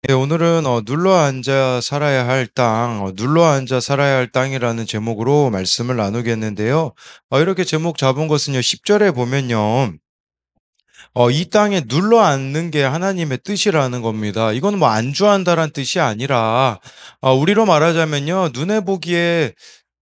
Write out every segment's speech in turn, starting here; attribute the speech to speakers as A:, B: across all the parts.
A: 네, 오늘은 눌러앉아 살아야 할 땅, 눌러앉아 살아야 할 땅이라는 제목으로 말씀을 나누겠는데요. 이렇게 제목 잡은 것은요, 10절에 보면요, 이 땅에 눌러앉는 게 하나님의 뜻이라는 겁니다. 이건 뭐 안주한다란 뜻이 아니라, 우리로 말하자면요, 눈에 보기에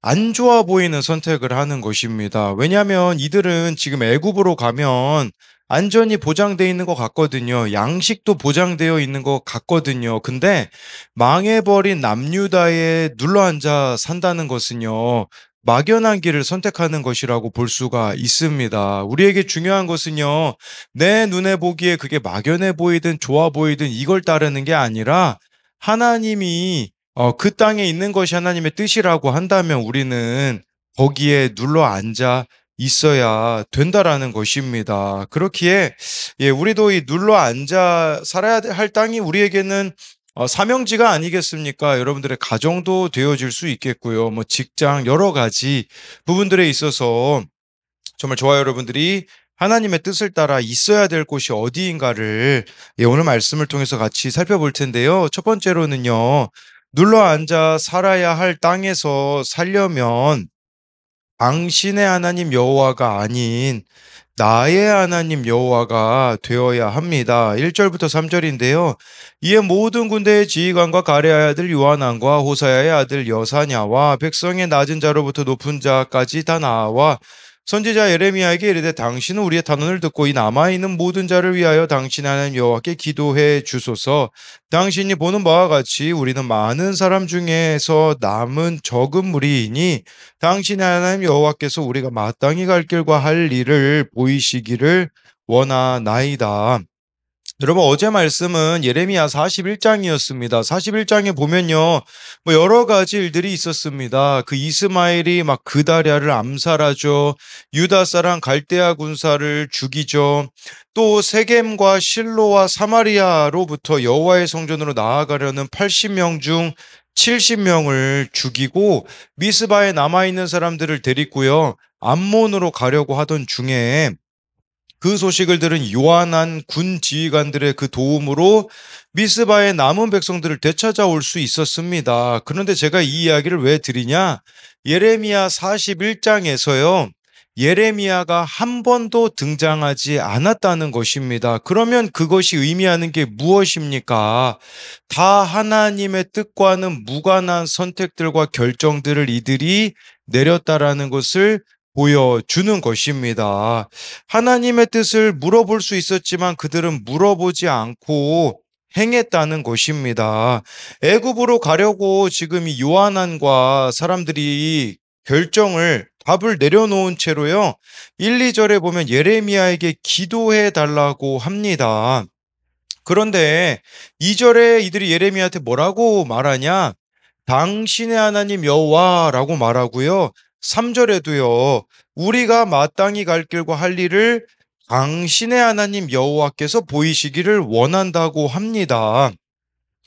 A: 안 좋아 보이는 선택을 하는 것입니다. 왜냐하면 이들은 지금 애굽으로 가면 안전이 보장되어 있는 것 같거든요. 양식도 보장되어 있는 것 같거든요. 근데 망해버린 남유다에 눌러앉아 산다는 것은요. 막연한 길을 선택하는 것이라고 볼 수가 있습니다. 우리에게 중요한 것은요. 내 눈에 보기에 그게 막연해 보이든 좋아 보이든 이걸 따르는 게 아니라 하나님이 그 땅에 있는 것이 하나님의 뜻이라고 한다면 우리는 거기에 눌러 앉아 있어야 된다라는 것입니다. 그렇기에 우리도 이 눌러 앉아 살아야 할 땅이 우리에게는 사명지가 아니겠습니까? 여러분들의 가정도 되어질 수 있겠고요. 뭐 직장 여러 가지 부분들에 있어서 정말 저와 여러분들이 하나님의 뜻을 따라 있어야 될 곳이 어디인가를 오늘 말씀을 통해서 같이 살펴볼 텐데요. 첫 번째로는요. 눌러 앉아 살아야 할 땅에서 살려면 당신의 하나님 여호와가 아닌 나의 하나님 여호와가 되어야 합니다. 1절부터 3절인데요. 이에 모든 군대의 지휘관과 가레아의 아들 요하난과 호사야의 아들 여사냐와 백성의 낮은 자로부터 높은 자까지 다 나와 선지자 예레미야에게 이르되 당신은 우리의 단언을 듣고 이 남아있는 모든 자를 위하여 당신 하나님 여호와께 기도해 주소서. 당신이 보는 바와 같이 우리는 많은 사람 중에서 남은 적은 무리이니 당신의 하나님 여호와께서 우리가 마땅히 갈 길과 할 일을 보이시기를 원하나이다. 여러분 어제 말씀은 예레미야 41장이었습니다. 41장에 보면요. 뭐 여러 가지 일들이 있었습니다. 그 이스마엘이 막 그다랴를 암살하죠. 유다 사람 갈대아 군사를 죽이죠. 또 세겜과 실로와 사마리아로부터 여호와의 성전으로 나아가려는 80명 중 70명을 죽이고 미스바에 남아 있는 사람들을 데리고요. 암몬으로 가려고 하던 중에 그 소식을 들은 요한한 군 지휘관들의 그 도움으로 미스바의 남은 백성들을 되찾아올 수 있었습니다. 그런데 제가 이 이야기를 왜 드리냐? 예레미야 41장에서요. 예레미야가 한 번도 등장하지 않았다는 것입니다. 그러면 그것이 의미하는 게 무엇입니까? 다 하나님의 뜻과는 무관한 선택들과 결정들을 이들이 내렸다라는 것을 보여주는 것입니다. 하나님의 뜻을 물어볼 수 있었지만 그들은 물어보지 않고 행했다는 것입니다. 애굽으로 가려고 지금 이 요한안과 사람들이 답을 내려놓은 채로요. 1, 2절에 보면 예레미야에게 기도해 달라고 합니다. 그런데 2절에 이들이 예레미야한테 뭐라고 말하냐? 당신의 하나님 여호와라고 말하고요. 3절에도요. 우리가 마땅히 갈 길과 할 일을 당신의 하나님 여호와께서 보이시기를 원한다고 합니다.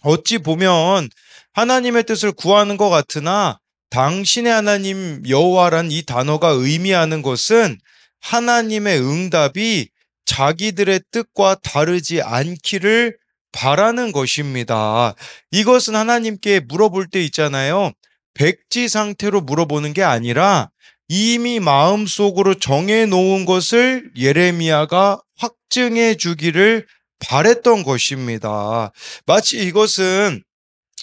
A: 어찌 보면 하나님의 뜻을 구하는 것 같으나 당신의 하나님 여호와란 이 단어가 의미하는 것은 하나님의 응답이 자기들의 뜻과 다르지 않기를 바라는 것입니다. 이것은 하나님께 물어볼 때 있잖아요. 백지 상태로 물어보는 게 아니라 이미 마음속으로 정해 놓은 것을 예레미야가 확증해 주기를 바랬던 것입니다. 마치 이것은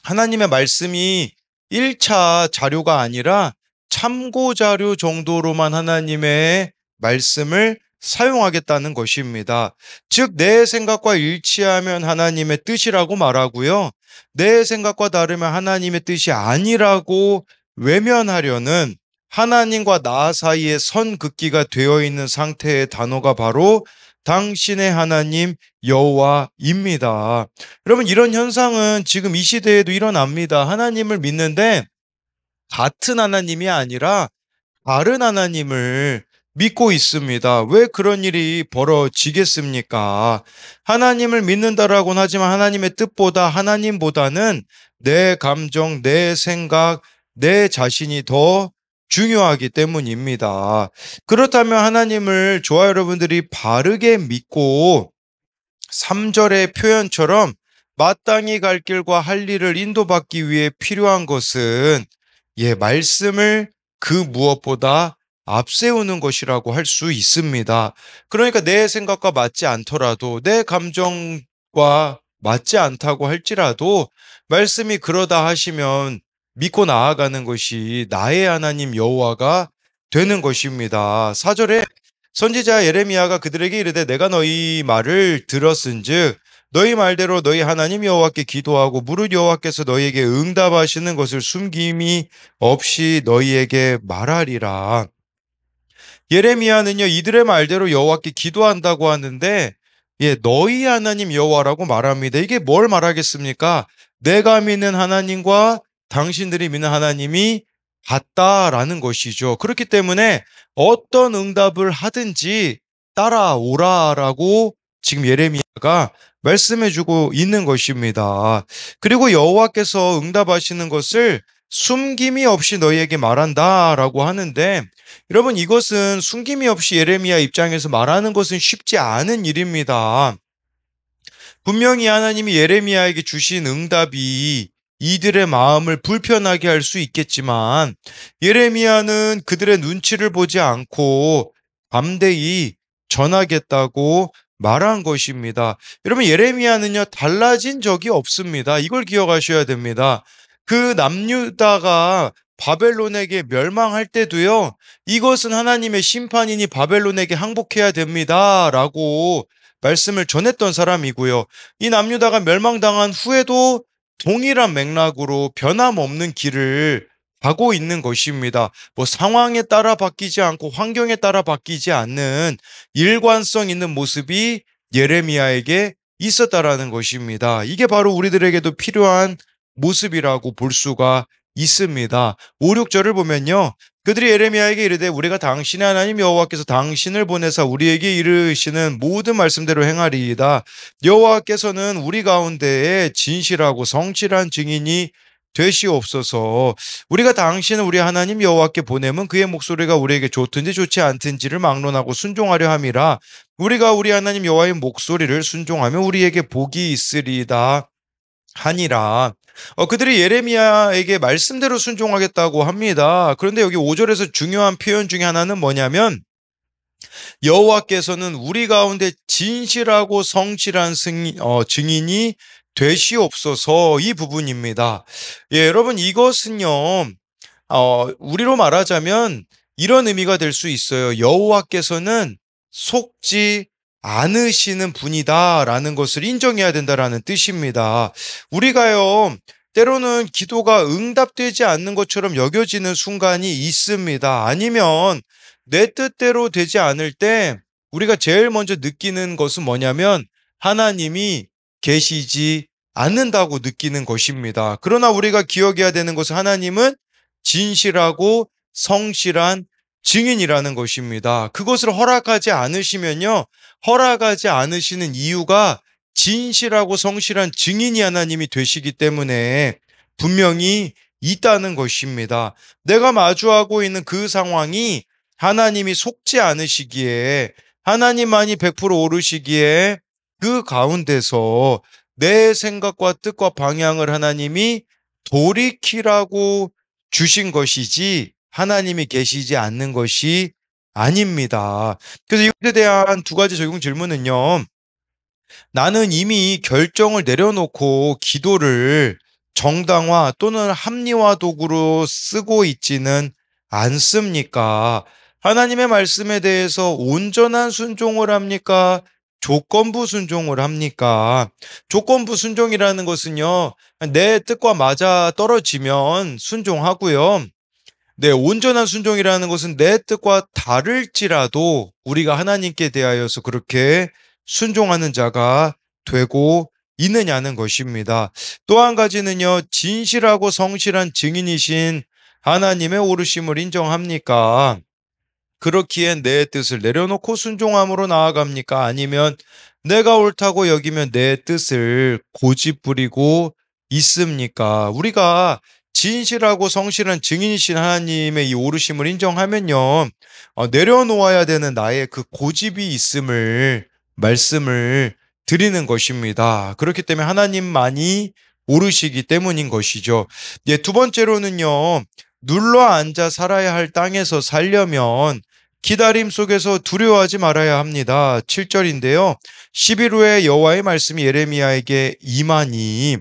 A: 하나님의 말씀이 1차 자료가 아니라 참고 자료 정도로만 하나님의 말씀을 사용하겠다는 것입니다. 즉, 내 생각과 일치하면 하나님의 뜻이라고 말하고요. 내 생각과 다르면 하나님의 뜻이 아니라고 외면하려는 하나님과 나 사이에 선 긋기가 되어 있는 상태의 단어가 바로 당신의 하나님 여호와입니다. 여러분 이런 현상은 지금 이 시대에도 일어납니다. 하나님을 믿는데 같은 하나님이 아니라 다른 하나님을 믿고 있습니다. 왜 그런 일이 벌어지겠습니까? 하나님을 믿는다라고는 하지만 하나님의 뜻보다 하나님보다는 내 감정, 내 생각, 내 자신이 더 중요하기 때문입니다. 그렇다면 하나님을 저와 여러분들이 바르게 믿고 3절의 표현처럼 마땅히 갈 길과 할 일을 인도받기 위해 필요한 것은 말씀을 그 무엇보다 앞세우는 것이라고 할 수 있습니다. 그러니까 내 생각과 맞지 않더라도 내 감정과 맞지 않다고 할지라도 말씀이 그러다 하시면 믿고 나아가는 것이 나의 하나님 여호와가 되는 것입니다. 4절에 선지자 예레미야가 그들에게 이르되 내가 너희 말을 들었은즉 너희 말대로 너희 하나님 여호와께 기도하고 무릇 여호와께서 너희에게 응답하시는 것을 숨김이 없이 너희에게 말하리라. 예레미야는요, 이들의 말대로 여호와께 기도한다고 하는데, 너희 하나님 여호와라고 말합니다. 이게 뭘 말하겠습니까? 내가 믿는 하나님과 당신들이 믿는 하나님이 같다라는 것이죠. 그렇기 때문에 어떤 응답을 하든지 따라오라라고 지금 예레미야가 말씀해주고 있는 것입니다. 그리고 여호와께서 응답하시는 것을 숨김이 없이 너희에게 말한다라고 하는데, 여러분, 이것은 숨김이 없이 예레미야 입장에서 말하는 것은 쉽지 않은 일입니다. 분명히 하나님이 예레미야에게 주신 응답이 이들의 마음을 불편하게 할 수 있겠지만, 예레미야는 그들의 눈치를 보지 않고 담대히 전하겠다고 말한 것입니다. 여러분, 예레미야는요, 달라진 적이 없습니다. 이걸 기억하셔야 됩니다. 그 남유다가 바벨론에게 멸망할 때도요, 이것은 하나님의 심판이니 바벨론에게 항복해야 됩니다. 라고 말씀을 전했던 사람이고요. 이 남유다가 멸망당한 후에도 동일한 맥락으로 변함없는 길을 가고 있는 것입니다. 뭐 상황에 따라 바뀌지 않고 환경에 따라 바뀌지 않는 일관성 있는 모습이 예레미야에게 있었다라는 것입니다. 이게 바로 우리들에게도 필요한 모습이라고 볼 수가 있습니다. 5, 6절을 보면요. 그들이 예레미야에게 이르되 우리가 당신의 하나님 여호와께서 당신을 보내사 우리에게 이르시는 모든 말씀대로 행하리이다. 여호와께서는 우리 가운데에 진실하고 성실한 증인이 되시옵소서. 우리가 당신을 우리 하나님 여호와께 보내면 그의 목소리가 우리에게 좋든지 좋지 않든지를 막론하고 순종하려 함이라. 우리가 우리 하나님 여호와의 목소리를 순종하면 우리에게 복이 있으리이다 하니라. 그들이 예레미야에게 말씀대로 순종하겠다고 합니다. 그런데 여기 5절에서 중요한 표현 중에 하나는 뭐냐면 여호와께서는 우리 가운데 진실하고 성실한 증인이 되시옵소서, 이 부분입니다. 여러분, 이것은요, 우리로 말하자면 이런 의미가 될 수 있어요. 여호와께서는 속지 않으시는 분이다라는 것을 인정해야 된다라는 뜻입니다. 우리가요, 때로는 기도가 응답되지 않는 것처럼 여겨지는 순간이 있습니다. 아니면 내 뜻대로 되지 않을 때 우리가 제일 먼저 느끼는 것은 뭐냐면 하나님이 계시지 않는다고 느끼는 것입니다. 그러나 우리가 기억해야 되는 것은 하나님은 진실하고 성실한 증인이라는 것입니다. 그것을 허락하지 않으시면요, 허락하지 않으시는 이유가 진실하고 성실한 증인이 하나님이 되시기 때문에 분명히 있다는 것입니다. 내가 마주하고 있는 그 상황이 하나님이 속지 않으시기에, 하나님만이 100% 오르시기에 그 가운데서 내 생각과 뜻과 방향을 하나님이 돌이키라고 주신 것이지 하나님이 계시지 않는 것이 아닙니다. 그래서 이것에 대한 두 가지 적용 질문은요. 나는 이미 결정을 내려놓고 기도를 정당화 또는 합리화 도구로 쓰고 있지는 않습니까? 하나님의 말씀에 대해서 온전한 순종을 합니까? 조건부 순종을 합니까? 조건부 순종이라는 것은요, 내 뜻과 맞아 떨어지면 순종하고요. 네, 온전한 순종이라는 것은 내 뜻과 다를지라도 우리가 하나님께 대하여서 그렇게 순종하는 자가 되고 있느냐는 것입니다. 또 한 가지는요, 진실하고 성실한 증인이신 하나님의 오르심을 인정합니까? 그렇기엔 내 뜻을 내려놓고 순종함으로 나아갑니까? 아니면 내가 옳다고 여기면 내 뜻을 고집부리고 있습니까? 우리가 진실하고 성실한 증인이신 하나님의 이 오르심을 인정하면요, 내려놓아야 되는 나의 그 고집이 있음을 말씀을 드리는 것입니다. 그렇기 때문에 하나님만이 오르시기 때문인 것이죠. 예, 두 번째로는요. 눌러 앉아 살아야 할 땅에서 살려면 기다림 속에서 두려워하지 말아야 합니다. 7절인데요. 10일 후에 여호와의 말씀이 예레미야에게 임하니,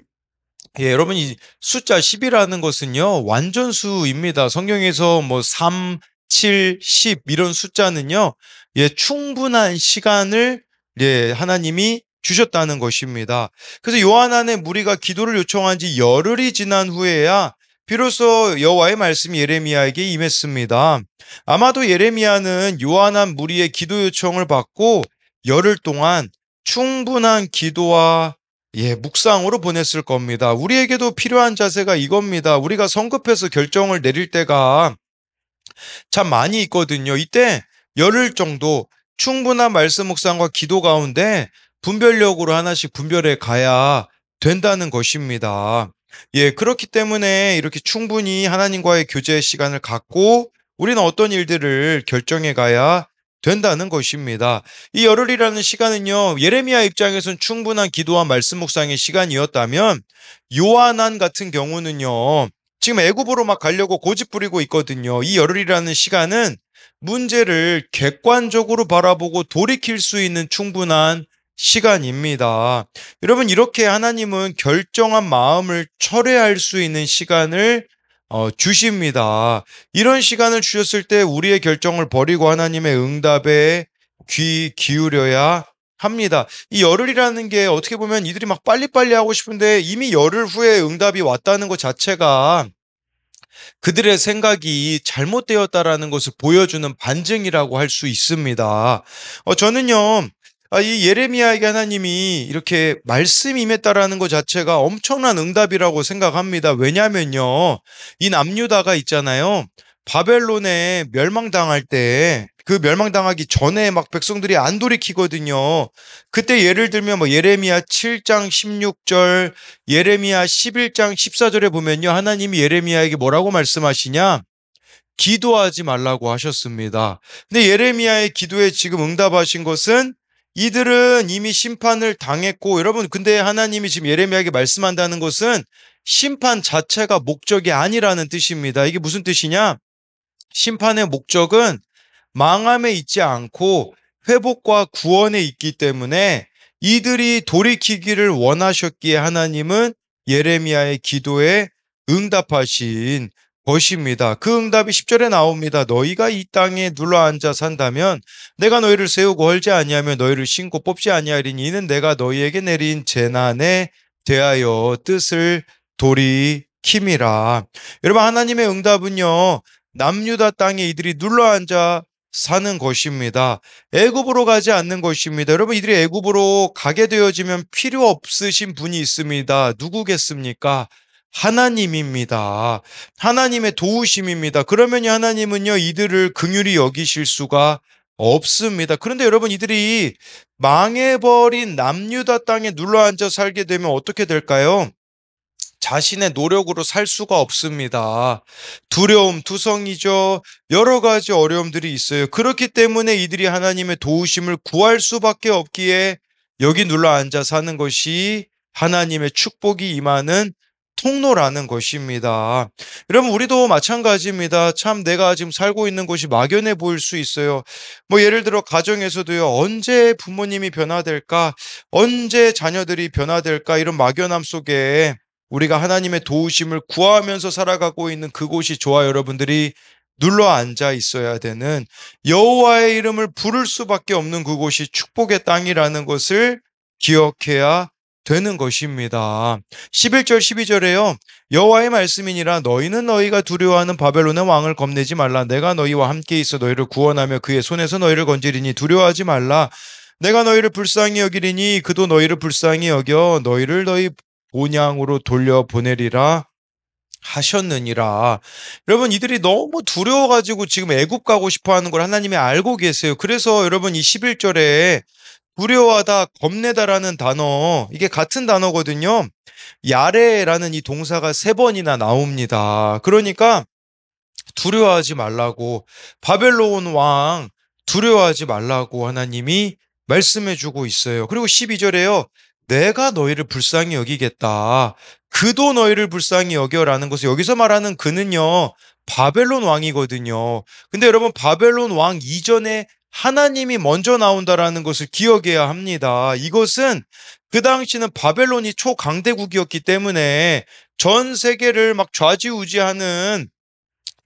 A: 예, 여러분 이 숫자 10이라는 것은요. 완전수입니다. 성경에서 뭐 3, 7, 10 이런 숫자는요. 예, 충분한 시간을 예, 하나님이 주셨다는 것입니다. 그래서 요한 안에 무리가 기도를 요청한 지 열흘이 지난 후에야 비로소 여호와의 말씀이 예레미야에게 임했습니다. 아마도 예레미야는 요한 안 무리의 기도 요청을 받고 열흘 동안 충분한 기도와 예, 묵상으로 보냈을 겁니다. 우리에게도 필요한 자세가 이겁니다. 우리가 성급해서 결정을 내릴 때가 참 많이 있거든요. 이때 열흘 정도 충분한 말씀 묵상과 기도 가운데 분별력으로 하나씩 분별해 가야 된다는 것입니다. 예, 그렇기 때문에 이렇게 충분히 하나님과의 교제 시간을 갖고 우리는 어떤 일들을 결정해 가야 된다는 것입니다. 이 열흘이라는 시간은요, 예레미야 입장에서는 충분한 기도와 말씀 묵상의 시간이었다면 요한안 같은 경우는요, 지금 애굽으로 막 가려고 고집 부리고 있거든요. 이 열흘이라는 시간은 문제를 객관적으로 바라보고 돌이킬 수 있는 충분한 시간입니다. 여러분, 이렇게 하나님은 결정한 마음을 철회할 수 있는 시간을 주십니다. 이런 시간을 주셨을 때 우리의 결정을 버리고 하나님의 응답에 귀 기울여야 합니다. 이 열흘이라는 게 어떻게 보면 이들이 막 빨리빨리 하고 싶은데 이미 열흘 후에 응답이 왔다는 것 자체가 그들의 생각이 잘못되었다라는 것을 보여주는 반증이라고 할 수 있습니다. 저는요, 이 예레미야에게 하나님이 이렇게 말씀이 임했다라는 것 자체가 엄청난 응답이라고 생각합니다. 왜냐면요, 이 남유다가 있잖아요. 바벨론에 멸망당할 때, 그 멸망당하기 전에 막 백성들이 안 돌이키거든요. 그때 예를 들면 뭐 예레미야 7장 16절, 예레미야 11장 14절에 보면요. 하나님이 예레미야에게 뭐라고 말씀하시냐? 기도하지 말라고 하셨습니다. 근데 예레미야의 기도에 지금 응답하신 것은 이들은 이미 심판을 당했고, 여러분, 근데 하나님이 지금 예레미야에게 말씀한다는 것은 심판 자체가 목적이 아니라는 뜻입니다. 이게 무슨 뜻이냐? 심판의 목적은 망함에 있지 않고 회복과 구원에 있기 때문에 이들이 돌이키기를 원하셨기에 하나님은 예레미야의 기도에 응답하신 것입니다. 그 응답이 10절에 나옵니다. 너희가 이 땅에 눌러앉아 산다면 내가 너희를 세우고 헐지 아니하며 너희를 신고 뽑지 아니하리니 이는 내가 너희에게 내린 재난에 대하여 뜻을 돌이킴이라. 여러분, 하나님의 응답은요, 남유다 땅에 이들이 눌러앉아 사는 것입니다. 애굽으로 가지 않는 것입니다. 여러분, 이들이 애굽으로 가게 되어지면 필요 없으신 분이 있습니다. 누구겠습니까? 하나님입니다. 하나님의 도우심입니다. 그러면 하나님은요, 이들을 긍휼히 여기실 수가 없습니다. 그런데 여러분, 이들이 망해버린 남유다 땅에 눌러앉아 살게 되면 어떻게 될까요? 자신의 노력으로 살 수가 없습니다. 두려움, 투성이죠. 여러 가지 어려움들이 있어요. 그렇기 때문에 이들이 하나님의 도우심을 구할 수밖에 없기에 여기 눌러 앉아 사는 것이 하나님의 축복이 임하는 통로라는 것입니다. 여러분, 우리도 마찬가지입니다. 참 내가 지금 살고 있는 곳이 막연해 보일 수 있어요. 뭐 예를 들어 가정에서도요. 언제 부모님이 변화될까? 언제 자녀들이 변화될까? 이런 막연함 속에 우리가 하나님의 도우심을 구하면서 살아가고 있는 그곳이 저와 여러분들이 눌러 앉아 있어야 되는, 여호와의 이름을 부를 수밖에 없는 그곳이 축복의 땅이라는 것을 기억해야 되는 것입니다. 11절 12절에요. 여호와의 말씀이니라 너희는 너희가 두려워하는 바벨론의 왕을 겁내지 말라. 내가 너희와 함께 있어 너희를 구원하며 그의 손에서 너희를 건지리니 두려워하지 말라. 내가 너희를 불쌍히 여기리니 그도 너희를 불쌍히 여겨 너희를 너희 본향으로 돌려보내리라 하셨느니라. 여러분, 이들이 너무 두려워가지고 지금 애굽 가고 싶어하는 걸 하나님이 알고 계세요. 그래서 여러분, 이 11절에 두려워하다, 겁내다라는 단어, 이게 같은 단어거든요. 야레라는 이 동사가 3번이나 나옵니다. 그러니까 두려워하지 말라고, 바벨론 왕 두려워하지 말라고 하나님이 말씀해 주고 있어요. 그리고 12절에요. 내가 너희를 불쌍히 여기겠다. 그도 너희를 불쌍히 여겨라는 것을 여기서 말하는 그는요. 바벨론 왕이거든요. 근데 여러분 바벨론 왕 이전에 하나님이 먼저 나온다라는 것을 기억해야 합니다. 이것은 그 당시는 바벨론이 초강대국이었기 때문에 전 세계를 막 좌지우지하는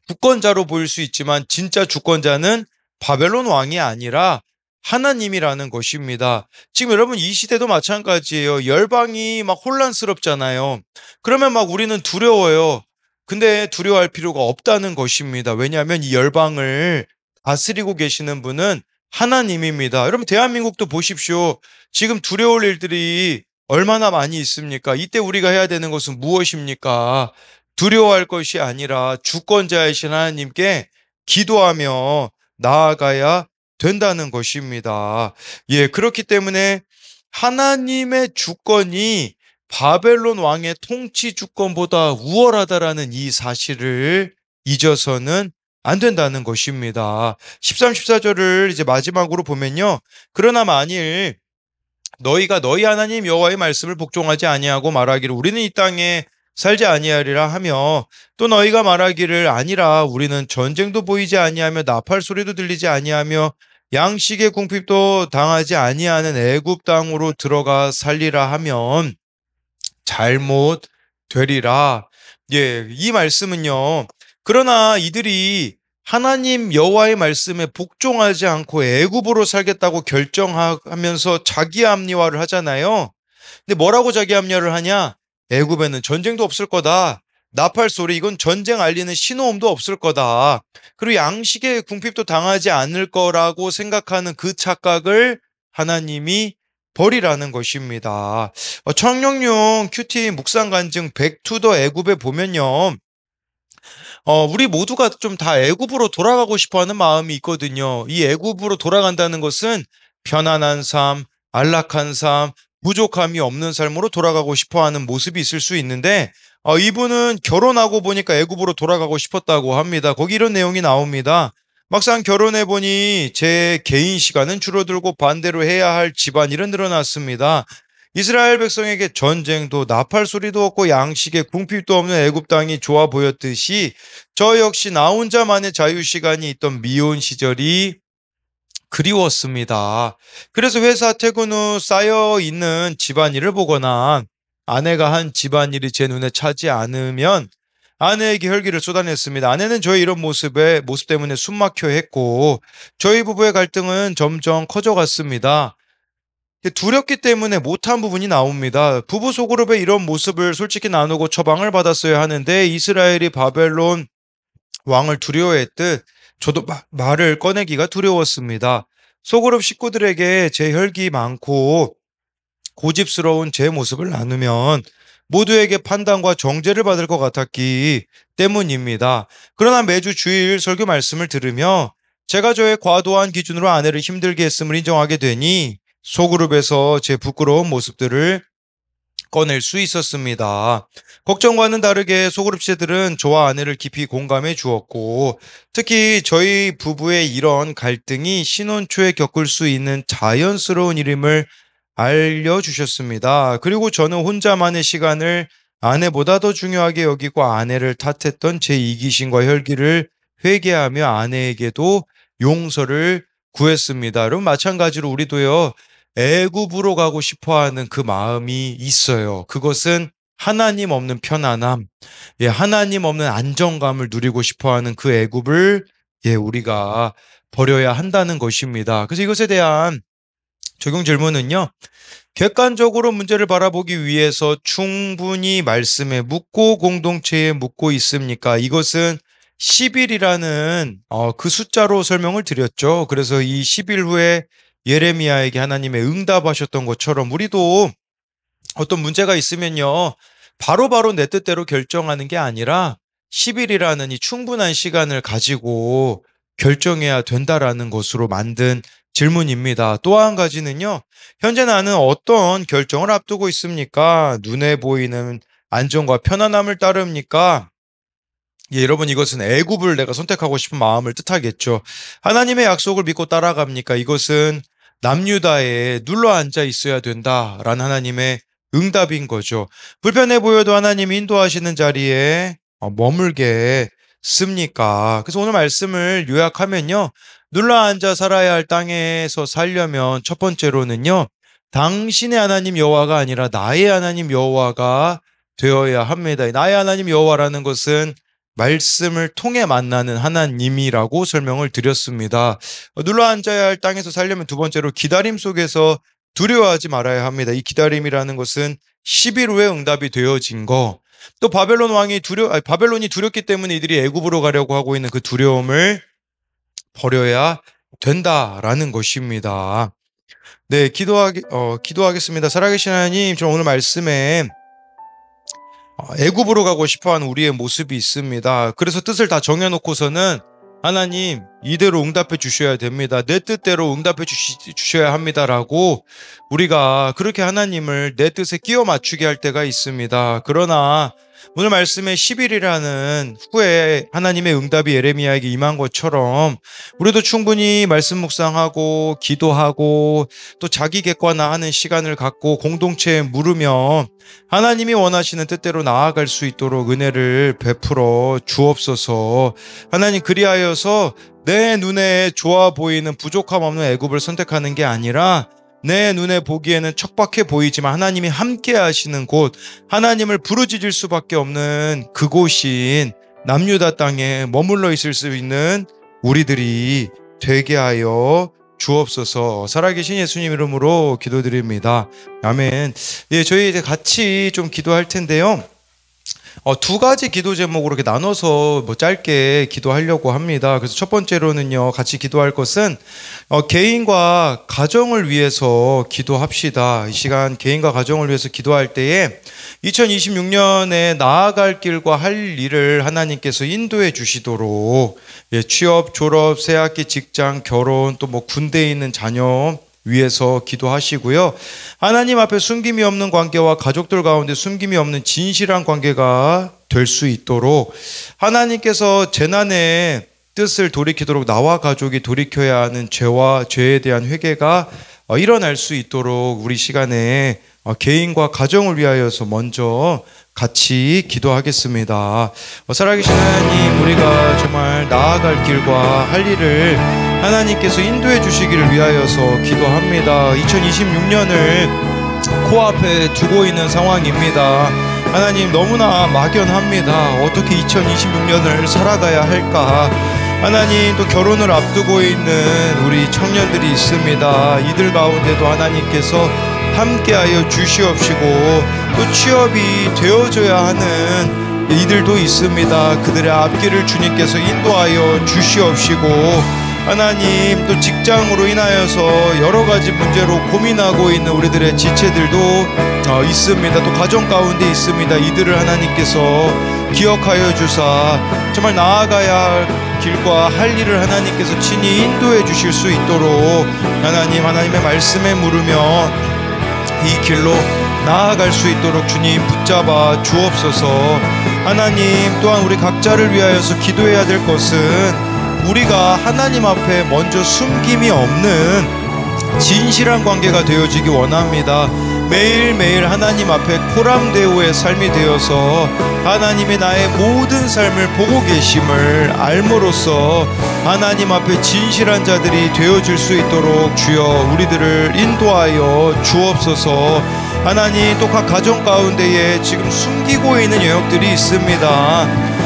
A: 주권자로 보일 수 있지만 진짜 주권자는 바벨론 왕이 아니라 하나님이라는 것입니다. 지금 여러분 이 시대도 마찬가지예요. 열방이 막 혼란스럽잖아요. 그러면 막 우리는 두려워요. 근데 두려워할 필요가 없다는 것입니다. 왜냐하면 이 열방을 다스리고 계시는 분은 하나님입니다. 여러분 대한민국도 보십시오. 지금 두려울 일들이 얼마나 많이 있습니까? 이때 우리가 해야 되는 것은 무엇입니까? 두려워할 것이 아니라 주권자이신 하나님께 기도하며 나아가야 된다는 것입니다. 예, 그렇기 때문에 하나님의 주권이 바벨론 왕의 통치 주권보다 우월하다라는 이 사실을 잊어서는 안 된다는 것입니다. 13, 14절을 이제 마지막으로 보면요. 그러나 만일 너희가 너희 하나님 여호와의 말씀을 복종하지 아니하고 말하기를 우리는 이 땅에 살지 아니하리라 하며 또 너희가 말하기를 아니라 우리는 전쟁도 보이지 아니하며 나팔 소리도 들리지 아니하며 양식의 궁핍도 당하지 아니하는 애굽 땅으로 들어가 살리라 하면 잘못 되리라. 예, 이 말씀은요. 그러나 이들이 하나님 여호와의 말씀에 복종하지 않고 애굽으로 살겠다고 결정하면서 자기 합리화를 하잖아요. 근데 뭐라고 자기 합리화를 하냐? 애굽에는 전쟁도 없을 거다. 나팔 소리 이건 전쟁 알리는 신호음도 없을 거다. 그리고 양식의 궁핍도 당하지 않을 거라고 생각하는 그 착각을 하나님이 버리라는 것입니다. 청룡용 큐티 묵상 간증 백투더 애굽에 보면요. 우리 모두가 좀 다 애굽으로 돌아가고 싶어 하는 마음이 있거든요. 이 애굽으로 돌아간다는 것은 편안한 삶, 안락한 삶, 부족함이 없는 삶으로 돌아가고 싶어 하는 모습이 있을 수 있는데, 이분은 결혼하고 보니까 애굽으로 돌아가고 싶었다고 합니다. 거기 이런 내용이 나옵니다. 막상 결혼해 보니 제 개인 시간은 줄어들고 반대로 해야 할 집안일은 늘어났습니다. 이스라엘 백성에게 전쟁도 나팔 소리도 없고 양식에 궁핍도 없는 애굽 땅이 좋아 보였듯이 저 역시 나 혼자만의 자유 시간이 있던 미혼 시절이 그리웠습니다. 그래서 회사 퇴근 후 쌓여 있는 집안일을 보거나 아내가 한 집안일이 제 눈에 차지 않으면 아내에게 혈기를 쏟아냈습니다. 아내는 저의 이런 모습 때문에 숨막혀 했고 저희 부부의 갈등은 점점 커져갔습니다. 두렵기 때문에 못한 부분이 나옵니다. 부부 소그룹의 이런 모습을 솔직히 나누고 처방을 받았어야 하는데 이스라엘이 바벨론 왕을 두려워했듯 저도 말을 꺼내기가 두려웠습니다. 소그룹 식구들에게 제 혈기 많고 고집스러운 제 모습을 나누면 모두에게 판단과 정죄를 받을 것 같았기 때문입니다. 그러나 매주 주일 설교 말씀을 들으며 제가 저의 과도한 기준으로 아내를 힘들게 했음을 인정하게 되니 소그룹에서 제 부끄러운 모습들을 꺼낼 수 있었습니다. 걱정과는 다르게 소그룹 지체들은 저와 아내를 깊이 공감해 주었고 특히 저희 부부의 이런 갈등이 신혼 초에 겪을 수 있는 자연스러운 일임을 알려주셨습니다. 그리고 저는 혼자만의 시간을 아내보다 더 중요하게 여기고 아내를 탓했던 제 이기심과 혈기를 회개하며 아내에게도 용서를 구했습니다. 여러분 마찬가지로 우리도요. 애굽으로 가고 싶어하는 그 마음이 있어요. 그것은 하나님 없는 편안함, 예, 하나님 없는 안정감을 누리고 싶어하는 그 애굽을 예, 우리가 버려야 한다는 것입니다. 그래서 이것에 대한 적용 질문은요. 객관적으로 문제를 바라보기 위해서 충분히 말씀에 묻고 공동체에 묻고 있습니까? 이것은 10일이라는 그 숫자로 설명을 드렸죠. 그래서 이 10일 후에 예레미야에게 하나님의 응답하셨던 것처럼 우리도 어떤 문제가 있으면요. 바로바로 내 뜻대로 결정하는 게 아니라 10일이라는 이 충분한 시간을 가지고 결정해야 된다라는 것으로 만든 질문입니다. 또 한 가지는요. 현재 나는 어떤 결정을 앞두고 있습니까? 눈에 보이는 안정과 편안함을 따릅니까? 예, 여러분 이것은 애굽을 내가 선택하고 싶은 마음을 뜻하겠죠. 하나님의 약속을 믿고 따라갑니까? 이것은 남유다에 눌러 앉아 있어야 된다라는 하나님의 응답인 거죠. 불편해 보여도 하나님 인도하시는 자리에 머물게 씁니까? 그래서 오늘 말씀을 요약하면요. 눌러 앉아 살아야 할 땅에서 살려면 첫 번째로는요. 당신의 하나님 여호와가 아니라 나의 하나님 여호와가 되어야 합니다. 나의 하나님 여호와라는 것은 말씀을 통해 만나는 하나님이라고 설명을 드렸습니다. 눌러 앉아야 할 땅에서 살려면 두 번째로 기다림 속에서 두려워하지 말아야 합니다. 이 기다림이라는 것은 10일 후에 응답이 되어진 거. 또 바벨론이 두렵기 때문에 이들이 애굽으로 가려고 하고 있는 그 두려움을 버려야 된다라는 것입니다. 네, 기도하겠습니다. 살아계신 하나님, 저 오늘 말씀에 애굽으로 가고 싶어하는 우리의 모습이 있습니다. 그래서 뜻을 다 정해놓고서는 하나님 이대로 응답해 주셔야 됩니다. 내 뜻대로 응답해 주셔야 합니다라고 우리가 그렇게 하나님을 내 뜻에 끼워 맞추게 할 때가 있습니다. 그러나 오늘 말씀에 10일이라는 후에 하나님의 응답이 예레미야에게 임한 것처럼 우리도 충분히 말씀 묵상하고 기도하고 또 자기 객관화하는 시간을 갖고 공동체에 물으며 하나님이 원하시는 뜻대로 나아갈 수 있도록 은혜를 베풀어 주옵소서. 하나님, 그리하여서 내 눈에 좋아 보이는 부족함 없는 애굽을 선택하는 게 아니라 내 눈에 보기에는 척박해 보이지만 하나님이 함께 하시는 곳, 하나님을 부르짖을 수밖에 없는 그곳인 남유다 땅에 머물러 있을 수 있는 우리들이 되게 하여 주옵소서. 살아계신 예수님 이름으로 기도드립니다. 아멘. 예, 저희 이제 같이 좀 기도할 텐데요. 두 가지 기도 제목으로 이렇게 나눠서 짧게 기도하려고 합니다. 그래서 첫 번째로는요, 같이 기도할 것은 개인과 가정을 위해서 기도합시다. 이 시간 개인과 가정을 위해서 기도할 때에 2026년에 나아갈 길과 할 일을 하나님께서 인도해 주시도록, 취업, 졸업, 새학기, 직장, 결혼, 또 군대에 있는 자녀 위해서 기도하시고요. 하나님 앞에 숨김이 없는 관계와 가족들 가운데 숨김이 없는 진실한 관계가 될 수 있도록 하나님께서 재난의 뜻을 돌이키도록 나와 가족이 돌이켜야 하는 죄에 대한 회개가 일어날 수 있도록 우리 시간에 개인과 가정을 위하여서 먼저 같이 기도하겠습니다. 살아계신 하나님, 우리가 정말 나아갈 길과 할 일을 하나님께서 인도해 주시기를 위하여서 기도합니다. 2026년을 코앞에 두고 있는 상황입니다. 하나님, 너무나 막연합니다. 어떻게 2026년을 살아가야 할까? 하나님, 또 결혼을 앞두고 있는 우리 청년들이 있습니다. 이들 가운데도 하나님께서 함께하여 주시옵시고 또 취업이 되어줘야 하는 이들도 있습니다. 그들의 앞길을 주님께서 인도하여 주시옵시고, 하나님, 또 직장으로 인하여서 여러 가지 문제로 고민하고 있는 우리들의 지체들도 있습니다. 또 가정 가운데 있습니다. 이들을 하나님께서 기억하여 주사 정말 나아가야 할 길과 할 일을 하나님께서 친히 인도해 주실 수 있도록 하나님의 말씀에 물으며 이 길로 나아갈 수 있도록 주님 붙잡아 주옵소서. 하나님, 또한 우리 각자를 위하여서 기도해야 될 것은 우리가 하나님 앞에 먼저 숨김이 없는 진실한 관계가 되어지기 원합니다. 매일매일 하나님 앞에 코람데오의 삶이 되어서 하나님의 나의 모든 삶을 보고 계심을 알므로써 하나님 앞에 진실한 자들이 되어질 수 있도록 주여 우리들을 인도하여 주옵소서. 하나님, 또 각 가정 가운데에 지금 숨기고 있는 영역들이 있습니다.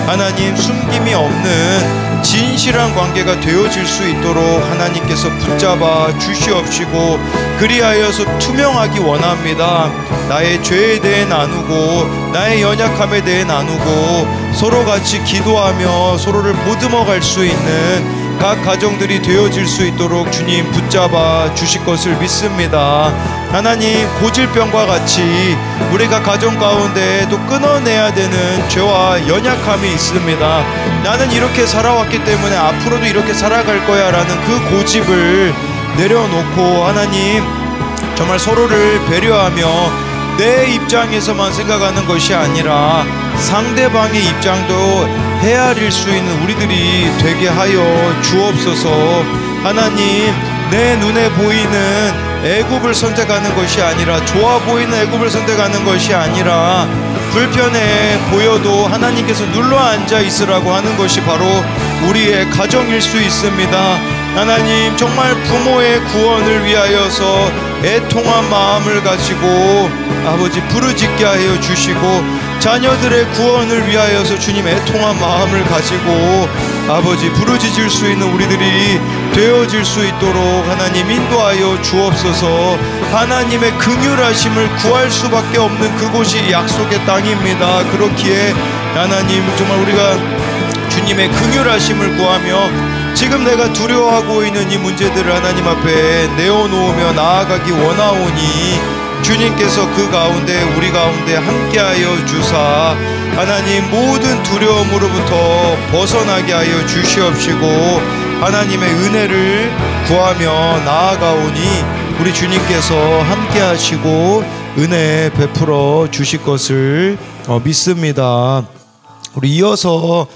A: 하나님, 숨김이 없는 진실한 관계가 되어질 수 있도록 하나님께서 붙잡아 주시옵시고 그리하여서 투명하기 원합니다. 나의 죄에 대해 나누고 나의 연약함에 대해 나누고 서로 같이 기도하며 서로를 보듬어 갈 수 있는 각 가정들이 되어질 수 있도록 주님 붙잡아 주실 것을 믿습니다. 하나님, 고질병과 같이 우리가 가정 가운데 또 끊어내야 되는 죄와 연약함이 있습니다. 나는 이렇게 살아왔기 때문에 앞으로도 이렇게 살아갈 거야 라는 그 고집을 내려놓고 하나님, 정말 서로를 배려하며 내 입장에서만 생각하는 것이 아니라 상대방의 입장도 헤아릴 수 있는 우리들이 되게 하여 주옵소서. 하나님, 내 눈에 보이는 애굽을 선택하는 것이 아니라, 좋아 보이는 애굽을 선택하는 것이 아니라, 불편해 보여도 하나님께서 눌러 앉아 있으라고 하는 것이 바로 우리의 가정일 수 있습니다. 하나님, 정말 부모의 구원을 위하여서 애통한 마음을 가지고 아버지 부르짖게 하여 주시고, 자녀들의 구원을 위하여서 주님 애통한 마음을 가지고 아버지 부르짖을 수 있는 우리들이 되어질 수 있도록 하나님 인도하여 주옵소서. 하나님의 긍휼하심을 구할 수밖에 없는 그곳이 약속의 땅입니다. 그렇기에 하나님, 정말 우리가 주님의 긍휼하심을 구하며 지금 내가 두려워하고 있는 이 문제들을 하나님 앞에 내어놓으며 나아가기 원하오니, 주님께서 그 가운데 우리 가운데 함께하여 주사 하나님 모든 두려움으로부터 벗어나게 하여 주시옵시고, 하나님의 은혜를 구하며 나아가오니 우리 주님께서 함께하시고 은혜 베풀어 주실 것을 믿습니다. 우리 이어서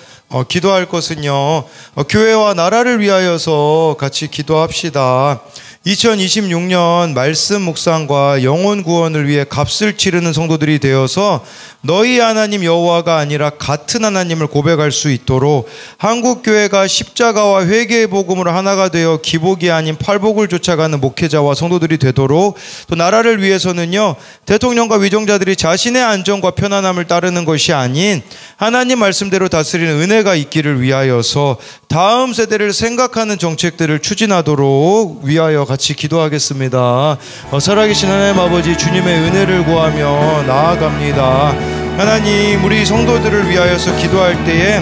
A: 기도할 것은요, 교회와 나라를 위하여서 같이 기도합시다. 2026년 말씀 묵상과 영혼 구원을 위해 값을 치르는 성도들이 되어서 너희 하나님 여호와가 아니라 같은 하나님을 고백할 수 있도록 한국교회가 십자가와 회개의 복음으로 하나가 되어 기복이 아닌 팔복을 쫓아가는 목회자와 성도들이 되도록, 또 나라를 위해서는요, 대통령과 위정자들이 자신의 안전과 편안함을 따르는 것이 아닌 하나님 말씀대로 다스리는 은혜가 있기를 위하여서 다음 세대를 생각하는 정책들을 추진하도록 위하여 같이 기도하겠습니다. 살아계신 하나님 아버지, 주님의 은혜를 구하며 나아갑니다. 하나님, 우리 성도들을 위하여서 기도할 때에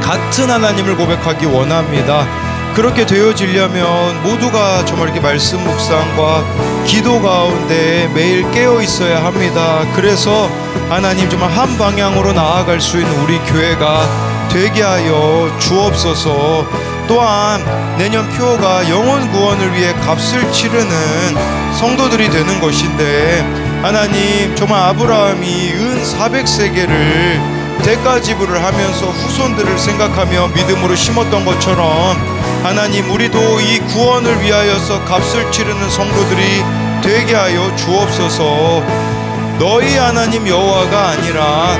A: 같은 하나님을 고백하기 원합니다. 그렇게 되어지려면 모두가 정말 이렇게 말씀 묵상과 기도 가운데 매일 깨어 있어야 합니다. 그래서 하나님, 정말 한 방향으로 나아갈 수 있는 우리 교회가 되게 하여 주옵소서. 또한 내년 표가 영혼 구원을 위해 값을 치르는 성도들이 되는 것인데, 하나님, 정말 아브라함이 은 400세겔을 대가 지불을 하면서 후손들을 생각하며 믿음으로 심었던 것처럼, 하나님, 우리도 이 구원을 위하여서 값을 치르는 성도들이 되게 하여 주옵소서. 너희 하나님 여호와가 아니라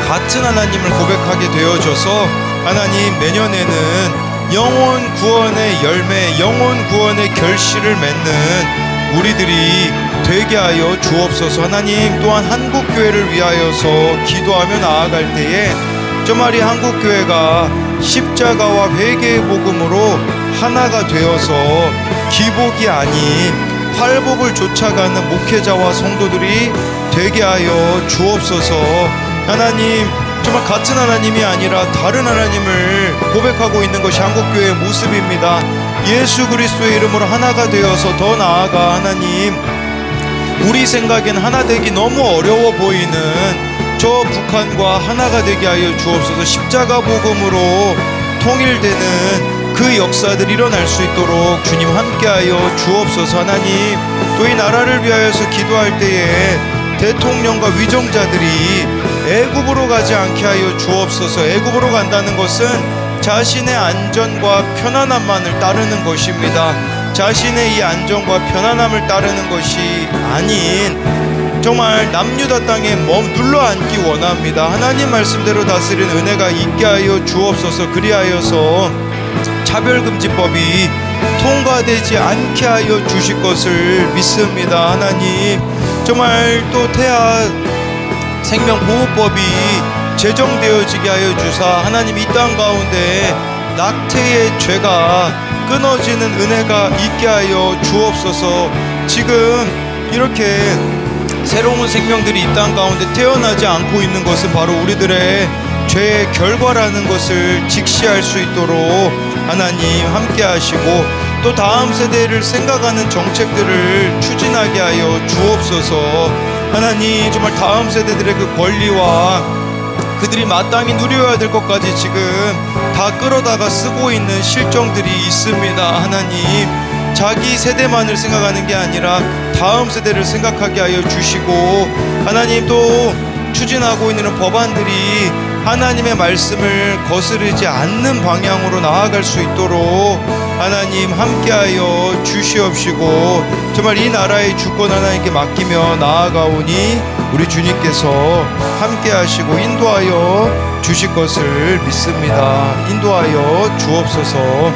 A: 같은 하나님을 고백하게 되어져서 하나님, 내년에는 영혼 구원의 열매, 영혼 구원의 결실을 맺는 우리들이 되게 하여 주옵소서. 하나님, 또한 한국교회를 위하여서 기도하며 나아갈 때에 정말 이 한국교회가 십자가와 회개의 복음으로 하나가 되어서 기복이 아닌 팔복을 쫓아가는 목회자와 성도들이 되게 하여 주옵소서. 하나님, 정말 같은 하나님이 아니라 다른 하나님을 고백하고 있는 것이 한국교회의 모습입니다. 예수 그리스도의 이름으로 하나가 되어서 더 나아가 하나님, 우리 생각엔 하나 되기 너무 어려워 보이는 저 북한과 하나가 되게 하여 주옵소서. 십자가 복음으로 통일되는 그 역사들이 일어날 수 있도록 주님 함께하여 주옵소서. 하나님, 또 이 나라를 위하여서 기도할 때에 대통령과 위정자들이 애굽으로 가지 않게 하여 주옵소서. 애굽으로 간다는 것은 자신의 안전과 편안함만을 따르는 것입니다. 자신의 이 안전과 편안함을 따르는 것이 아닌 정말 남유다 땅에 눌러 앉기 원합니다. 하나님 말씀대로 다스리는 은혜가 있게 하여 주옵소서. 그리하여서 차별금지법이 통과되지 않게 하여 주실 것을 믿습니다. 하나님, 정말 또 태아 생명보호법이 제정되어지게 하여 주사 하나님, 이 땅 가운데 낙태의 죄가 끊어지는 은혜가 있게 하여 주옵소서. 지금 이렇게 새로운 생명들이 이 땅 가운데 태어나지 않고 있는 것은 바로 우리들의 죄의 결과라는 것을 직시할 수 있도록 하나님 함께 하시고, 또 다음 세대를 생각하는 정책들을 추진하게 하여 주옵소서. 하나님, 정말 다음 세대들의 그 권리와 그들이 마땅히 누려야 될 것까지 지금 다 끌어다가 쓰고 있는 실정들이 있습니다. 하나님, 자기 세대만을 생각하는 게 아니라 다음 세대를 생각하게 하여 주시고, 하나님, 또 추진하고 있는 법안들이 하나님의 말씀을 거스르지 않는 방향으로 나아갈 수 있도록 하나님 함께하여 주시옵시고, 정말 이 나라의 주권 하나님께 맡기며 나아가오니 우리 주님께서 함께하시고 인도하여 주실 것을 믿습니다. 인도하여 주옵소서.